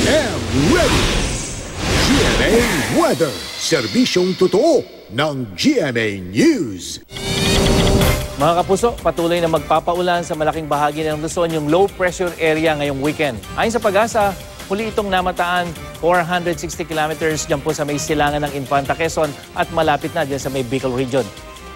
am ready! GMA Weather, serbisyong totoo ng GMA News. Mga kapuso, patuloy na magpapaulan sa malaking bahagi ng Luzon yung low pressure area ngayong weekend. Ayon sa Pag-asa, muli itong namataan 460 kilometers dyan po sa may silangan ng Infanta Quezon at malapit na dyan sa may Bicol region.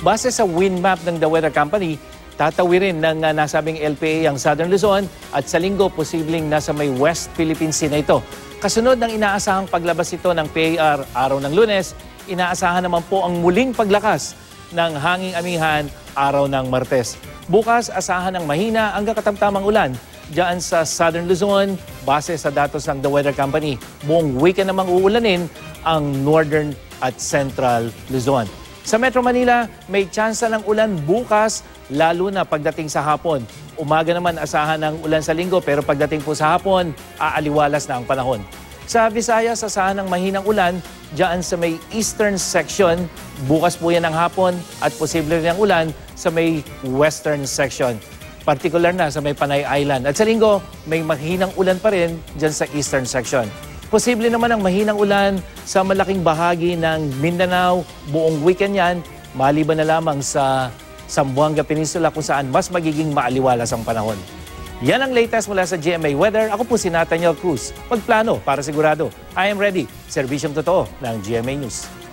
Base sa wind map ng The Weather Company, tatawirin ng nasabing LPA ang Southern Luzon at sa linggo posibleng nasa may West Philippine Sea na ito. Kasunod ng inaasahang paglabas ito ng PAR araw ng Lunes, inaasahan naman po ang muling paglakas ng hanging amihan araw ng Martes. Bukas, asahan ng mahina hanggang katamtamang ulan diyan sa Southern Luzon base sa datos ng The Weather Company. Buong weekend namang uulanin ang Northern at Central Luzon. Sa Metro Manila, may tsansa ng ulan bukas lalo na pagdating sa hapon. Umaga naman asahan ng ulan sa linggo pero pagdating po sa hapon, aaliwalas na ang panahon. Sa Visayas, asahan ng mahinang ulan diyan sa may eastern section. Bukas po yan ng hapon at posible rin ang ulan sa may western section. Particular na sa may Panay Island. At sa linggo, may mahinang ulan pa rin diyan sa eastern section. Posible naman ang mahinang ulan sa malaking bahagi ng Mindanao. Buong weekend yan, maliban na lamang sa Zamboanga Peninsula kung saan mas magiging maaliwalas ang panahon. Yan ang latest mula sa GMA Weather. Ako po si Nathaniel Cruz. Magplano para sigurado. I am ready. Serbisyong totoo ng GMA News.